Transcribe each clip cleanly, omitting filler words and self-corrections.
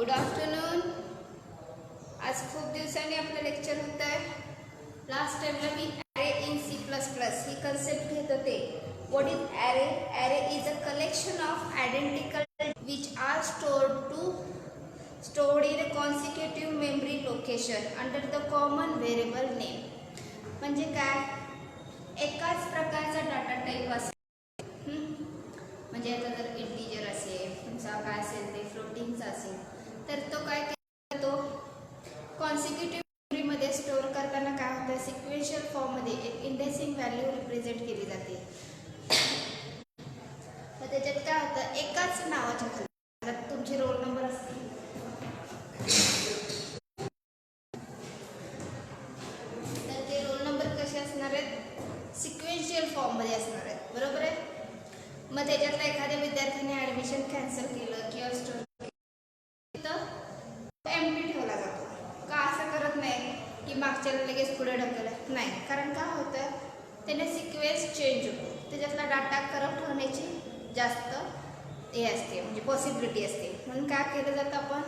Good afternoon. आज खूप दिवसांनी आपलं लेक्चर होत आहे. लास्ट टाइमला मी ॲरे इन C++ ही कन्सेप्ट घेत होते. What is array? Array is a collection of identical which are stored in a consecutive memory location under the common variable name. म्हणजे काय? एकाच प्रकारचा डाटा टाईप असेल, म्हणजे आता जर इंटिजर असेल, तुमचा काय असेल ते फ्लोटिंगचा असेल, तर तो काय करतो, कॉन्सिक्युटिव्ह मेमरीमध्ये स्टोअर करताना काय होतं, सिक्वेन्शियल फॉर्ममध्ये एक इंडेक्सिंग व्हॅल्यू रिप्रेझेंट केली जाते. मग त्याच्यात काय होतं, एकाच नावाच्या खाली तुमचे रोल नंबर असतील, तर ते रोल नंबर कसे असणार आहेत, सिक्वेन्शियल फॉर्ममध्ये असणार आहेत, बरोबर आहे. मग त्याच्यातला एखाद्या विद्यार्थ्याने ॲडमिशन कॅन्सल केलं किंवा स्टोर एम्प्टी ठेवला जातो. का असं करत नाही की मागच्याला लगेच पुढे ढकललं नाही, कारण काय होतं, त्याने सिक्वेन्स चेंज होतो, त्याच्यातला डाटा करप्ट होण्याची जास्त हे असते, म्हणजे पॉसिबिलिटी असते. म्हणून काय केलं जातं, आपण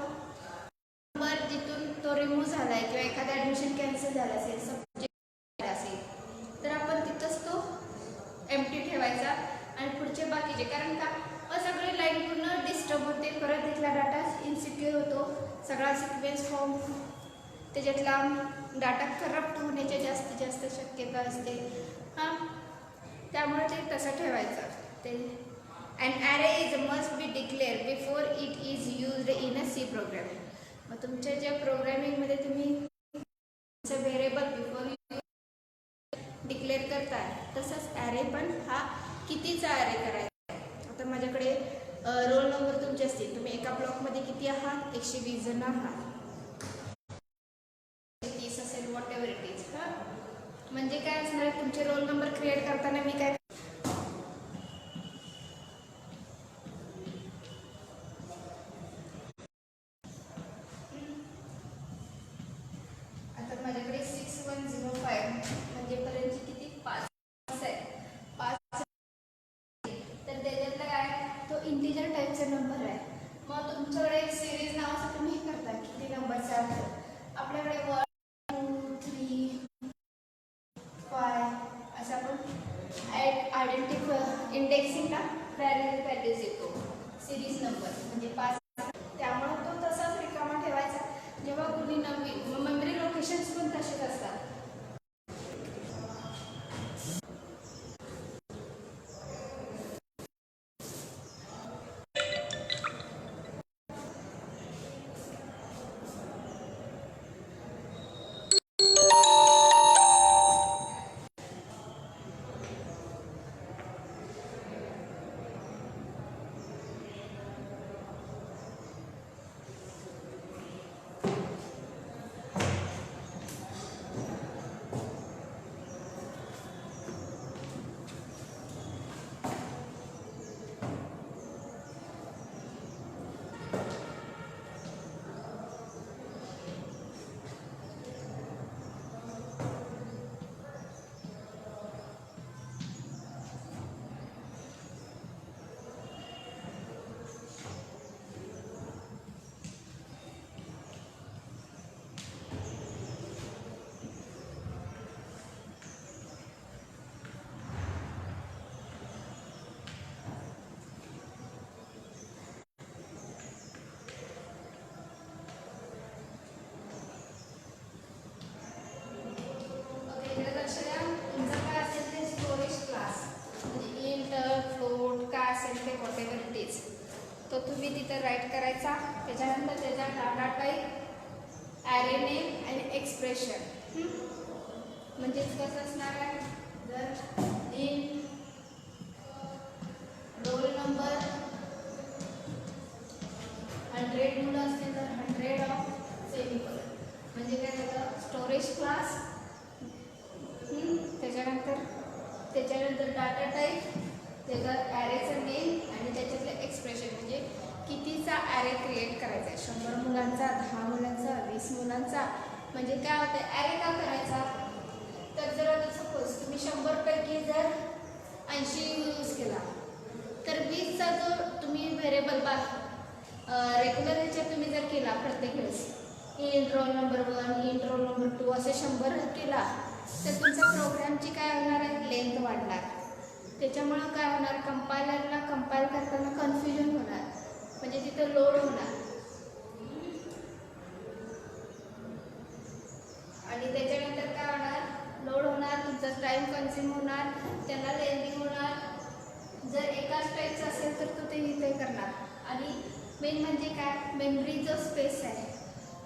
नंबर जिथून तो रिमूव्ह झाला आहे किंवा एखादा ॲडमिशन कॅन्सल झाला असेल, सब्जेक्ट असेल, तर आपण तिथंच तो एम्प्टी ठेवायचा आणि पुढचे बाकीचे, कारण का सगळे लाईन पूर्ण डिस्टर्ब होते, परत तिथला डाटा इनसिक्युअर होतो, सगळा सिक्वेन्स फॉर्म, त्याच्यातला डाटा करप्ट होण्याची जास्तीत जास्त शक्यता असते. हां, त्यामुळे ते तसं ठेवायचं. ते and array is must be declare before it is used in a C programming. मग तुमच्या ज्या प्रोग्रामिंगमध्ये तुम्ही व्हेरिएबल बिफोर डिक्लेअर करताय, तसंच ॲरे पण हा कितीचा ॲरे करायचा. आता माझ्याकडे रोल नंबर तुमचे असतील, तुम्ही एका ब्लॉकमध्ये किती आहात, 120 जण आहात, 30 असेल, वॉट एव्हर इट इज. हां, म्हणजे काय असणार, तुमचे रोल नंबर क्रिएट करताना मी काय, आता माझ्याकडे 6105 म्हणजे पर्यंत किती, 5 आहे, 5, तर त्याच्यातलं काय, तो इंटिजर टाईपचा नंबर आहे. मग तुमच्याकडे एक सिरीज नावाचं तुम्ही करता, किती नंबरचा आपल्याकडे 1 2 3 5 असं आपण आयडेंटिफाय इंडेक्सिंगला व्हॅल्यूज येतो, सिरीज नंबर म्हणजे 5. त्यामुळे तो तसाच रिकामा ठेवायचा. जेव्हा कुणी नवीन मेमरी लोकेशन्स पण तसेच असतात. तो तुम्ही तिथं राईट करायचा. त्याच्यानंतर त्याचा डाटा टाईप, ॲरे नेम आणि एक्सप्रेशन. म्हणजेच कसं असणार आहे, जर इन रोल नंबर 100 मुलं असतील तर 100 ऑफ सेमीकोलन, म्हणजे काय त्याचं स्टोरेज क्लास, त्याच्यानंतर डाटा टाईप, त्याचं ॲरेचं नेम आणि त्याच्यातलं एक्सप्रेशन, म्हणजे कितीचा ॲरे क्रिएट करायचा आहे, 100 मुलांचा, 10 मुलांचा, 20 मुलांचा. म्हणजे काय होतं, ॲरे का करायचा, तर जर आता सपोज तुम्ही 100 पैकी जर 80 यूज केला, तर 20चा जो तुम्ही व्हेरिएबल रेग्युलर ह्याच्यात तुम्ही जर केला प्रत्येक वेळेस in roll number 1 in roll number 2 असे 100 केला तर तुमच्या प्रोग्रामची काय होणार आहे, लेंथ वाढणार. त्याच्यामुळं काय होणार, कंपायलरला कंपाईल करताना कन्फ्युजन होणार, म्हणजे तिथं लोड होणार आणि त्याच्यानंतर काय होणार, लोड होणार, तुमचा टाईम कन्झ्युम होणार, त्यांना लेंदी होणार. जर एकाच टाईपचं असेल तर तो ते इथे करणार. आणि मेन म्हणजे काय, मेमरी जो स्पेस आहे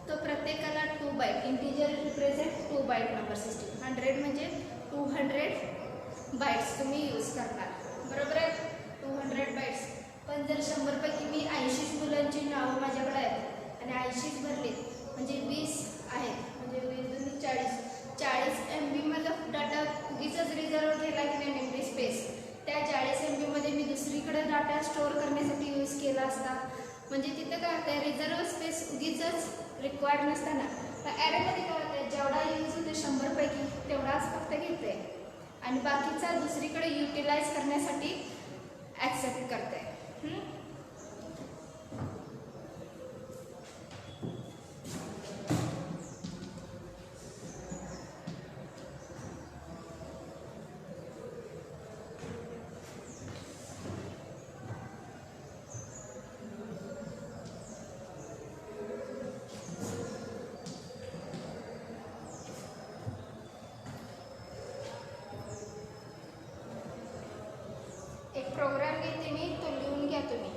तो प्रत्येकाला 2 byte, integer represent 2 byte number system, 100 म्हणजे 200 बाईट्स तुम्ही यूज करणार, बरोबर आहे, 200 बाईट्स. पण जर 100 पैकी मी 80 मुलांची नावं माझ्याकडे आहेत आणि 80 भरलेत म्हणजे 20 आहेत, म्हणजे 20 40 MB माझा डाटा उगीचच रिझर्व केला की नाही मेमरी स्पेस, त्या 40 MB मध्ये मी दुसरीकडे डाटा स्टोअर करण्यासाठी यूज केला असता, म्हणजे तिथं काय होतं, रिझर्व स्पेस उगीचच रिक्वायर्ड नसताना ॲरेमध्ये काय होतं, जेवढा यूज होते 100 पैकी तेवढाच फक्त घेते आणि बाकीचा दुसरीकडे युटिलाइज करण्यासाठी ॲक्सेप्ट करते. एक प्रोग्राम घेते मी, तो लिहून घ्या तुम्ही.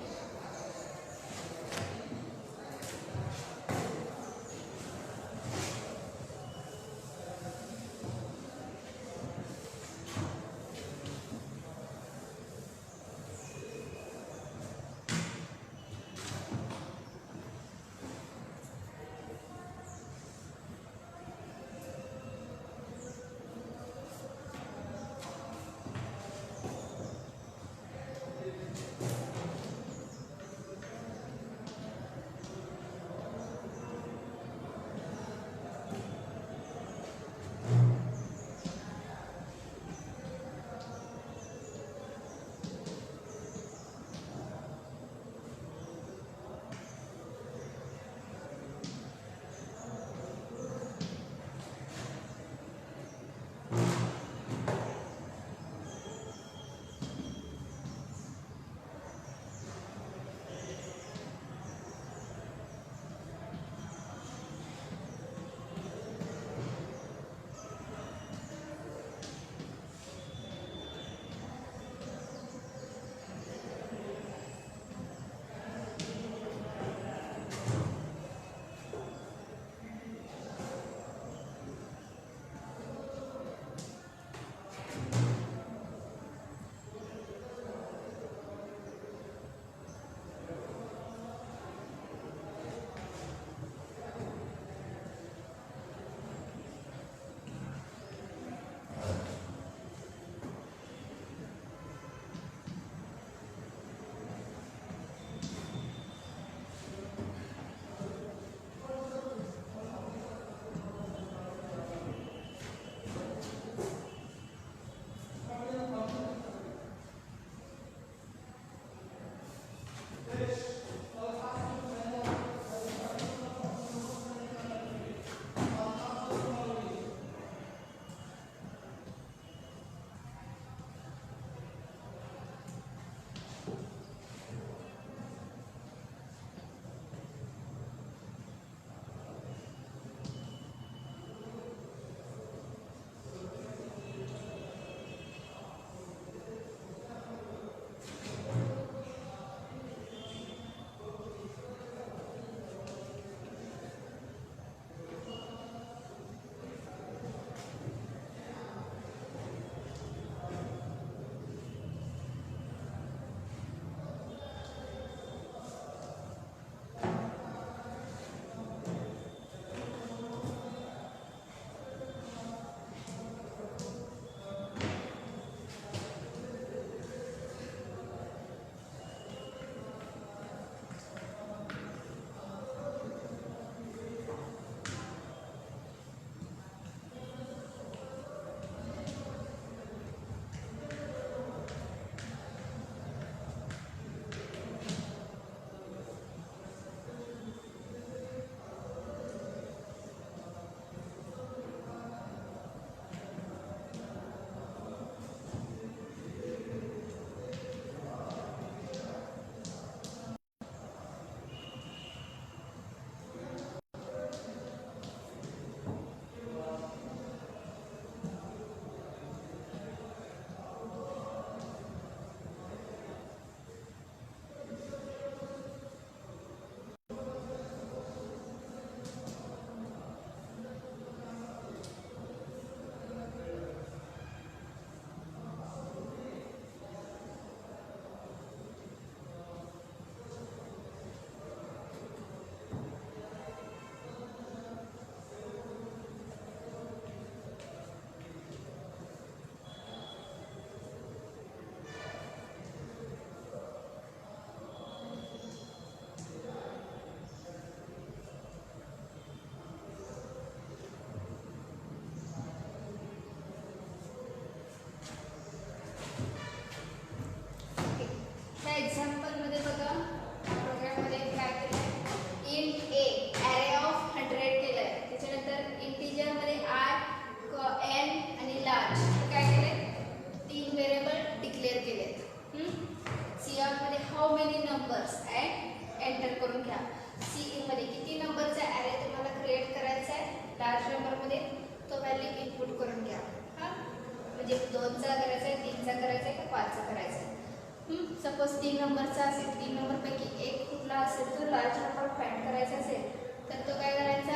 सपोज 3 नंबरचा असेल, 3 नंबरपैकी एक कुठला असेल तो लार्ज नंबर फाइंड करायचा असेल तर तो काय करायचा,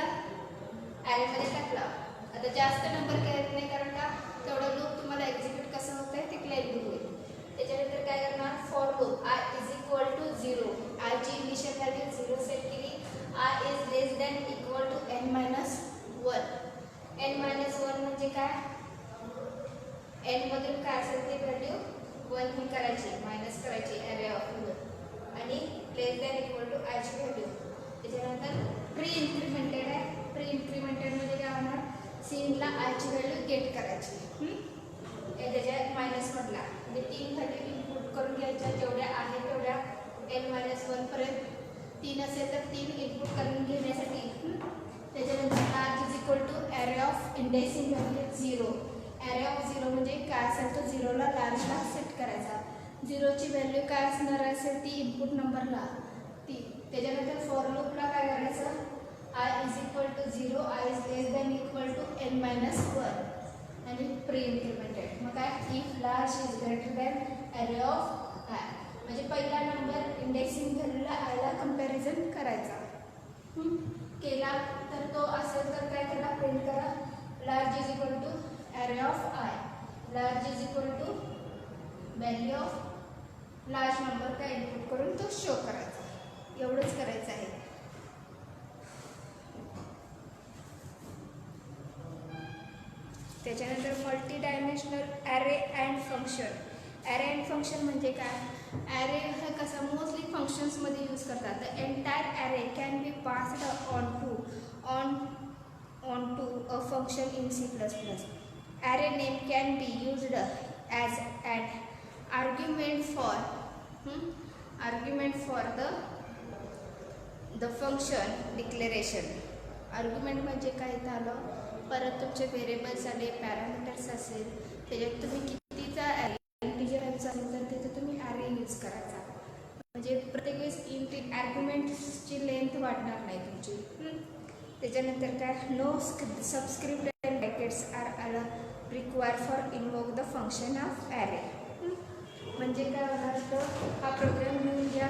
ॲरेमध्ये टाकला. आता जास्त नंबर करत नाही, कारण का तेवढं लूप तुम्हाला एक्झिक्यूट कसं होतं आहे ते क्लिअरली होईल. त्याच्यानंतर काय करणार, for loop I is equal to 0. आयची इनिशियल व्हॅल्यू 0 सेट केली. I is less than equal to n minus 1. n minus 1 म्हणजे काय, n मधून काय असेल ते व्हॅल्यू 1 ही करायची, मायनस करायची ॲरे ऑफ मधून, आणि लेस दॅन इक्वल टू आयची व्हॅल्यू. त्याच्यानंतर प्री इन्क्रीमेंटेड आहे. प्री इन्क्रीमेंटेडमध्ये काय होणार, सीनला आयची व्हॅल्यू गेट करायची, त्याच्या मायनसमधला, म्हणजे 3 व्हॅल्यू इनपुट करून घ्यायच्या, जेवढ्या आहेत तेवढ्या n मायनस 1 पर्यंत. 3 असेल तर 3 इनपुट करून घेण्यासाठी. त्याच्यानंतर large is equal to array of indexing value 0. Array of 0 म्हणजे काय असेल तो 0ला लार्जला सेट करायचा. 0ची व्हॅल्यू काय असणार असेल ती इनपुट नंबरला ती. त्याच्यानंतर फॉर लूपला काय करायचं, I is equal to 0, I is less than equal to n minus 1, आणि प्री इन्क्रीमेंटेड. मग काय, if large is greater than array of I, म्हणजे पहिला नंबर इंडेक्सिंग व्हॅल्यूला आयला कंपॅरिझन करायचा. केला तर तो असेल तर काय त्याला प्रिंट करा, large is equal to array of I, large is equal to value of large number का इनपुट करून तो शो करायचा. एवढंच करायचं आहे. त्याच्यानंतर multi dimensional array and function. Array and function म्हणजे काय, ॲरे हे कसं मोस्टली फंक्शन्समध्ये यूज करतात. The entire array can be passed on to a function in C++. Array name can be used as an argument for the function declaration. Argument म्हणजे काय झालं, परत तुमचे व्हेरिएबल्स आले, पॅरामीटर्स असेल, त्याच्यात तुम्ही कितीचा इंटिजर असेल तर तिथे तुम्ही ॲरे यूज करायचा. म्हणजे प्रत्येक वेळेस आर्ग्युमेंट्सची लेंथ वाढणार नाही तुमची. त्याच्यानंतर काय, no subscript and brackets are require for invoke the function of array. म्हणजे काय होणार, तर हा प्रोग्राम घेऊन घ्या.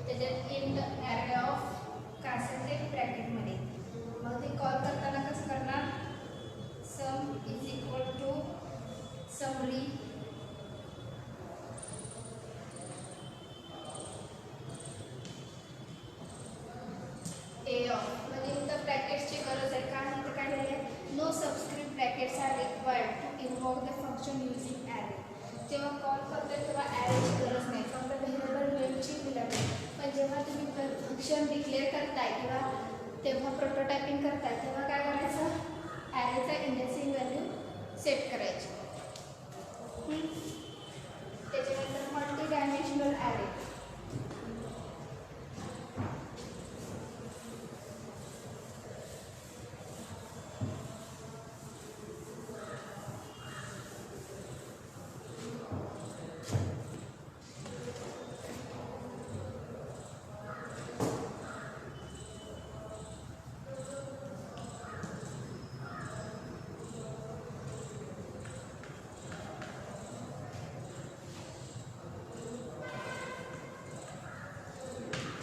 त्याच्यात इंट ॲरे ऑफ काय असेल ते ब्रॅकेटमध्ये. मग ते कॉल करताना कसं करणार, sum is equal to summary a of, म्हणजे इथं ब्रॅकेट्सची गरज आहे. काय म्हणते, काय आहे, no subscript brackets are required to invoke the function using array. जेव्हा कॉल करतोय तेव्हा ॲरेची गरज नाही, फक्त व्हेरिएबल नेमची लागते. पण जेव्हा तुम्ही फंक्शन डिक्लेअर करताय किंवा तेव्हा प्रोटोटायपिंग करताय तेव्हा काय करायचं, ॲरेचा इंडेक्सिंग व्हॅल्यू सेट करायची. त्याच्यानंतर multi dimensional array.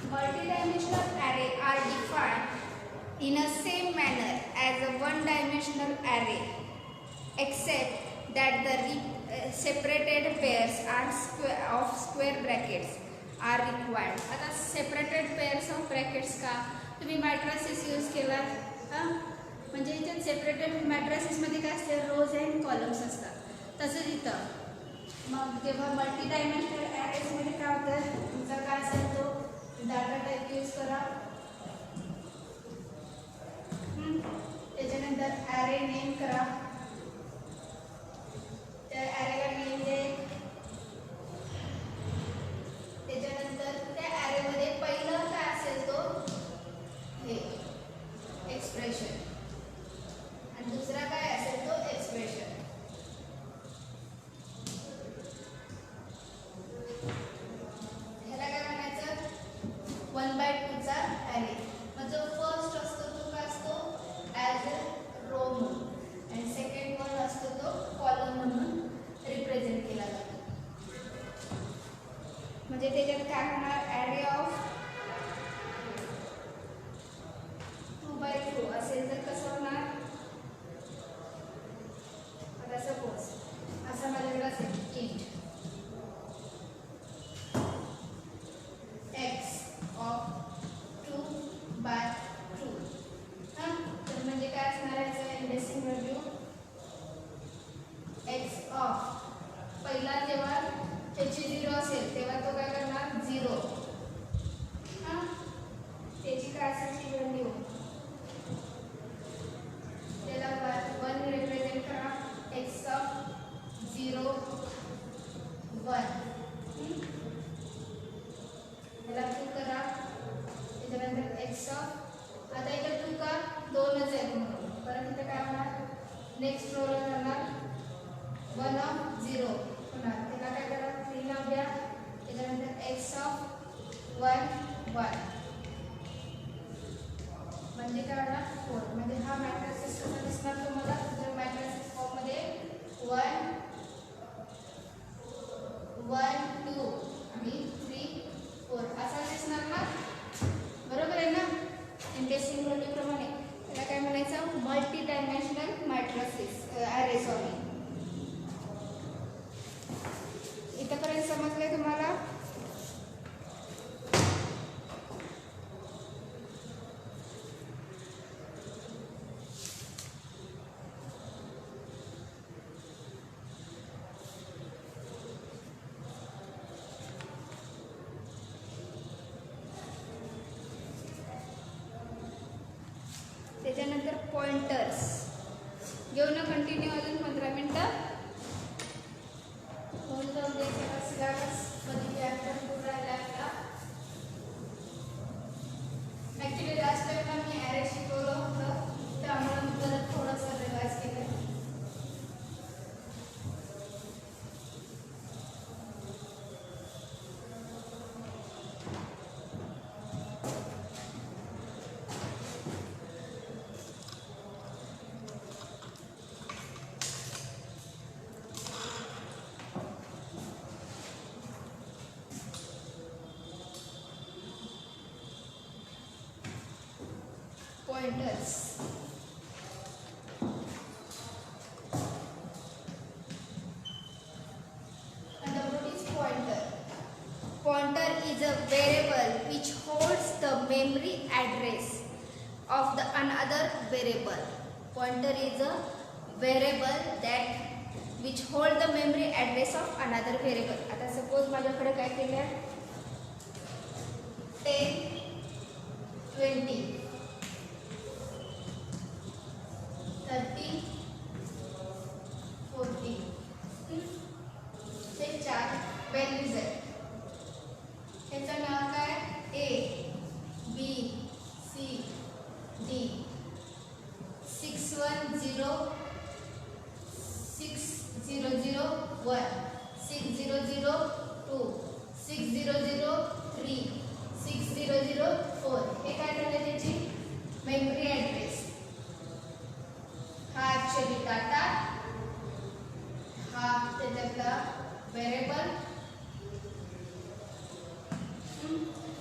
Multi-dimensional array are defined in a same manner as a one-dimensional array, except that the separated pairs of square brackets are required. आता separated pairs of brackets का, तुम्ही मॅट्रासिस use केलात हां, म्हणजे इथे separated मॅट्रासिसमध्ये काय असते, रोज and columns असतात. तसंच इथं मग जेव्हा मल्टी डायमेन्शनल ॲरेजमध्ये काय होतं, तुमचा काय असेल तो डाटा टाईप यूज करा. त्याच्यानंतर ॲरे नेम करा, त्या ॲरेला नेम दे. त्याच्यानंतर त्या ॲरेमध्ये पहिलं काय असेल तो हे एक्सप्रेशन आणि दुसरा काय असेल तो एक्सप्रेशन. ह्याला काय म्हणायचं, 1/2 चा ॲरे. मग जो फर्स्ट असतो तो काय असतो, ॲज अ रो म्हणून, आणि सेकंड वन असतो तो कॉलम म्हणून रिप्रेझेंट केला जातो. म्हणजे त्याच्यात काय होणार, ॲरे ऑफ 2/2 असेल तर कसं होणार, आता सपोज असं माझ्याकडे असेल किट x of 2/2 हां, तर म्हणजे काय असणार आहे इंडेक्सिंग व्हॅल्यू x ऑफ, पहिला जेव्हा त्याची 0 असेल तेव्हा तो काय करणार 0 हां, त्याची काय असेल ती व्हॅल्यू, त्याला 1 रिप्रेझेंट करा, x ऑफ 0 1, त्याला 2 करा. त्याच्यानंतर x ऑफ, आता इथं 2 का 2च आहेत म्हणून परत इथं काय होणार, नेक्स्ट रोला करणार 1 ऑफ 0 होणार, त्याला काय करा 3 लावून द्या. त्याच्यानंतर x ऑफ 1 1 म्हणजे काय होणार 4. म्हणजे हा मॅट्रिक्स कसा दिसणार तुम्हाला, जर मॅट्रिक्स फॉर्ममध्ये 1 1 2 आणि 3 4 असा दिसणार ना, बरोबर आहे ना. इंडेक्सिंग व्हॅल्यू प्रमाणे त्याला काय म्हणायचं, multi dimensional matrix array. Sorry, इथंपर्यंत समजलंय तुम्हाला. त्याच्यानंतर पॉइंटर्स घेऊ ना कंटिन्यू अजून 15 मिनटं. होऊन जाऊ दे, सिलेबस मध्ये व्याकरण पूर्ण राहिला आपला. ॲक्च्युली लास्ट टाइमला मी ॲरे शिकवलं होतं, त्यामुळे मी परत थोडंसं रिवाइज केलं. Pointers. And what is pointer? Pointer is a variable which holds the memory address of the another variable. Pointer is a variable that which hold the memory address of another variable. आता suppose माझ्याकडे काय केलं 10 20 30 40 हे 4 values आहेत. ह्याचं नाव काय, A B C D 610 6001 6002 6003 6004 हे काय झालं त्याची मेमरी ॲड्रेस. हा ॲक्च्युअली डाटा, हा त्याच्यातला व्हेरिएबल.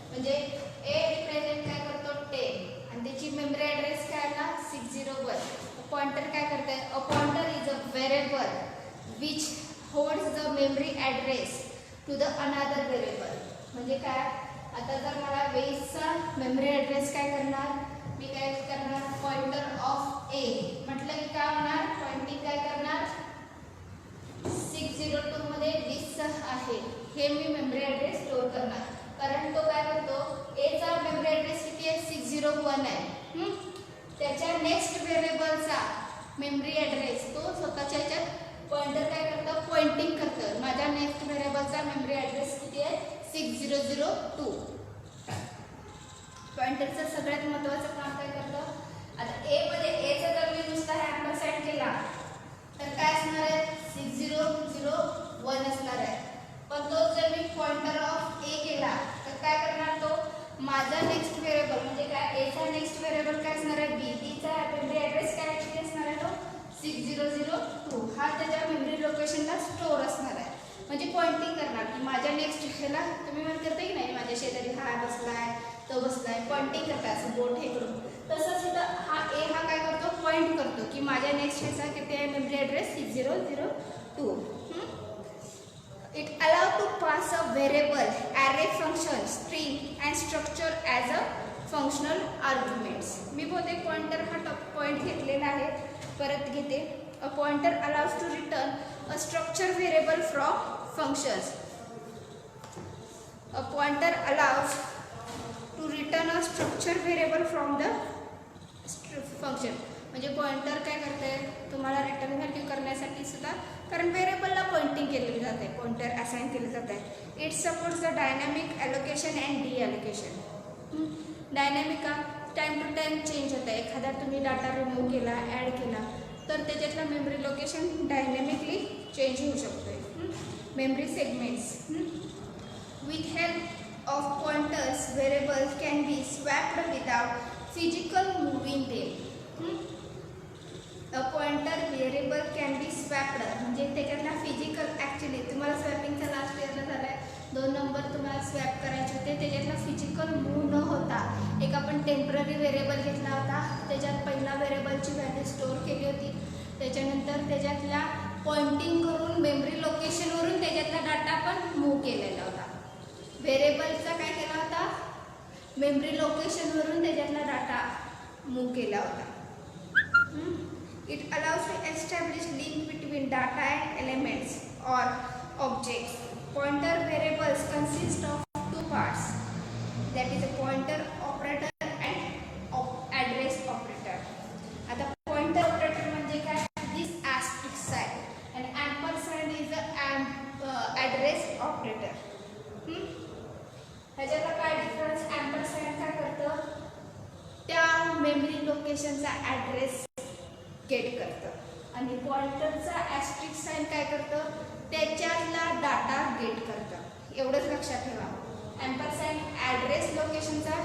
म्हणजे ए रिप्रेझेंट काय करतो 10 आणि त्याची मेमरी ॲड्रेस काय आला 601. पॉइंटर काय करते, a pointer is a variable which holds the memory address to the another variable. म्हणजे काय, आता जर मला बेसचा मेमरी ॲड्रेस काय करणार, मी काय करणार, पॉइंटर ऑफ ए म्हटलं की काय होणार, पॉइंटिंग काय करणार 602 मध्ये 20 आहे हे मी मेमरी ॲड्रेस स्टोअर करणार. कारण तो काय करतो, एचा मेमरी ॲड्रेस किती आहे 601 आहे. त्याच्या नेक्स्ट व्हेरिएबलचा मेमरी ॲड्रेस तो स्वतःच्या ह्याच्यात पॉइंटर काय करतं, पॉइंटिंग करतं. माझ्या नेक्स्ट व्हेरिएबलचा मेमरी ॲड्रेस किती आहे 6002. पॉइंटरचं सगळ्यात महत्त्वाचं काम काय करतं, आता ए मध्ये एचा जर मी नुसता ॲम्परसँड केला तर काय असणार आहे 6001 असणार आहे. पण तो जर मी पॉइंटर ऑफ ए केला तर काय करणार, तो माझा नेक्स्ट व्हेरिएबल म्हणजे काय एचा नेक्स्ट व्हेरिएबल काय असणार आहे बी, बीचा मेमरी ॲड्रेस काय असणार आहे तो 6002. हा त्याच्या मेमरी लोकेशनला स्टोअर असणार आहे. म्हणजे पॉइंटिंग करणार की माझ्या नेक्स्ट ह्याला तुम्ही म्हणत करता की नाही माझ्या शेजारी हा बसलाय तो बसलाय, पॉइंटिंग करता असं बोट हे करून. तसंच इथं हा ए हा काय करतो, पॉइंट करतो की माझ्या नेक्स्ट ह्याचा किती आहे memory address 6002. It allows to pass a variable, array function, string and structure as a functional arguments. मी बोलते पॉइंटर हा टॉप पॉइंट घेतलेला आहे, परत घेते. A pointer allows to return a structure variable from functions. A pointer allows to return a structure variable from the function. म्हणजे pointer काय करते, तुम्हाला रिटर्न व्हॅल्यू करण्यासाठी सुद्धा, कारण व्हेरिएबलला पॉइंटिंग केलेली जाते, पॉइंटर असाइन केलं जात आहे. It supports the dynamic allocation and D allocation. Dynamic का, टाइम टू टाइम चेंज होतं आहे. एखादा तुम्ही डाटा रिमूव्ह केला, ॲड केला तर त्याच्यातलं मेमरी लोकेशन डायनॅमिकली चेंज होऊ शकतो आहे. Memory segments with help of pointers variables can be swapped without physical moving them. A pointer variable can be swapped म्हणजे त्याच्यातला फिजिकल, ॲक्च्युली तुम्हाला स्वॅपिंगचा लास्ट इयरला झाला आहे, 2 नंबर तुम्हाला स्वॅप करायचे होते. त्याच्यातला फिजिकल मूव न होता एक आपण टेम्पररी व्हेरिएबल घेतला होता, त्याच्यात पहिला व्हेरिएबलची व्हॅल्यू स्टोअर केली होती, त्याच्यानंतर त्याच्यातल्या पॉइंटिंग करून मेमरी लोकेशनवरून त्याच्यातला डाटा पण मूव केलेला होता. व्हेरिएबलचा काय केला होता, मेमरी लोकेशनवरून त्याच्यातला डाटा मूव केला होता. It allows to establish link between data and elements or objects. Pointer variables consist of 2 parts, that is a pointer operator and address operator. आता pointer operator म्हणजे काय, this asterisk sign and ampersand is the address operator. ह्याच्यातला काय difference, ampersand काय करतं, त्या memory लोकेशनचा address gate करतं आणि पॉइंटरचा ॲस्ट्रिक sine काय करतं, त्याच्यातला डाटा गेट करतं. एवढंच लक्षात ठेवा. ॲम्परसँड ॲड्रेस लोकेशनचा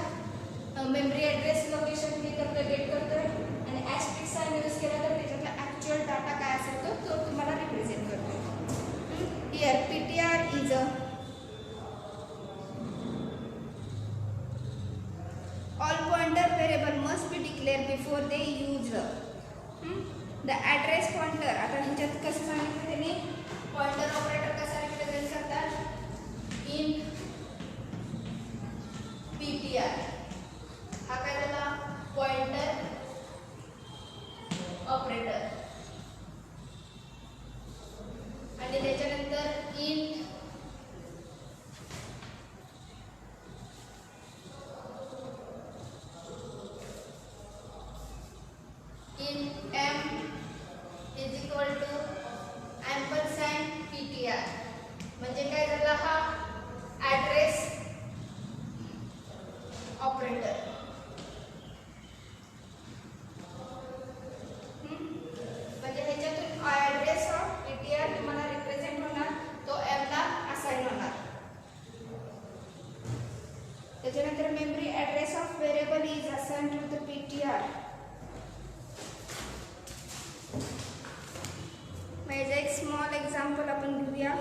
मेमरी ॲड्रेस लोकेशन हे करतं, गेट करतं आणि ॲस्ट्रिक साईन यूज केला तर त्याच्यातला ॲक्च्युअल डाटा काय असेल तो तुम्हाला रिप्रेझेंट करतो. Here PTR is a all pointer variable must be declared before they used. The address pointer, आता ह्याच्यात कसं सांगितलं त्यांनी, पॉइंटर ऑपरेटर कसा रिप्रेझेंट करतात, इन PTR. हा काय झाला, पॉइंटर ऑपरेटर. आणि त्याच्यानंतर in M is equal to ampersand PTR. म्हणजे काय झाला, हा ॲड्रेस ऑपरेटर. म्हणजे ह्याच्यातून ॲड्रेस ऑफ PTR तुम्हाला रिप्रेझेंट होणार, तो M ला असाइन होणार. त्याच्यानंतर memory address of variable is assign to the PTR. याचा एक स्मॉल एक्झाम्पल आपण घेऊया.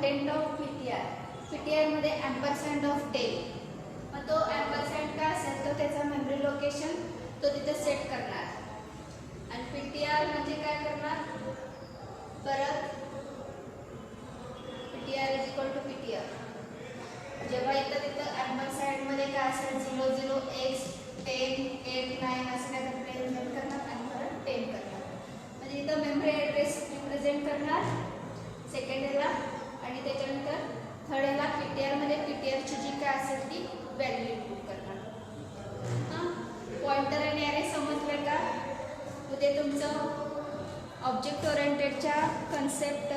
Content of PTR. PTR मध्ये ॲम्परसँड ऑफ टेल. मग तो ॲम्परसँड काय असेल तो त्याचा मेमरी लोकेशन तो तिथे सेट करणार. आणि PTR म्हणजे काय करणार, परत PTR is equal to PTR. जेव्हा इथं तिथं ॲम्परसँडमध्ये काय असेल 00x 10 8 9 असं काय रिप्रेझेंट करणार आणि परत 10 करणार. म्हणजे इथं मेमरी ॲड्रेस रिप्रेझेंट करणार सेकंड याला आणि त्याच्यानंतर थर्ड याला PTR मध्ये PTRची जी काय असेल ती व्हॅल्यू इनपुट करणार. हां, पॉइंटर आणि ॲरे समजलं का? उद्या तुमचं ऑब्जेक्ट ओरिएंटेडच्या कन्सेप्ट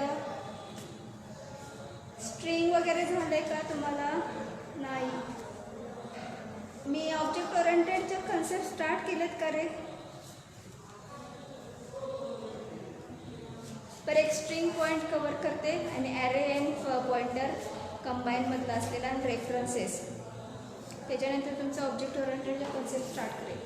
स्ट्रिंग वगैरे झाले का तुम्हाला? नाही. मी ऑब्जेक्ट ओरिएंटेडचे कन्सेप्ट स्टार्ट केलेत का रे? पर एक स्ट्रिंग पॉईंट कवर करते आणि ॲरे अँड पॉइंटर कंबाईनमधला असलेला आणि रेफरन्सेस. त्याच्यानंतर तुमचं ऑब्जेक्ट ओरिएंटेडचा कन्सेप्ट स्टार्ट करेल.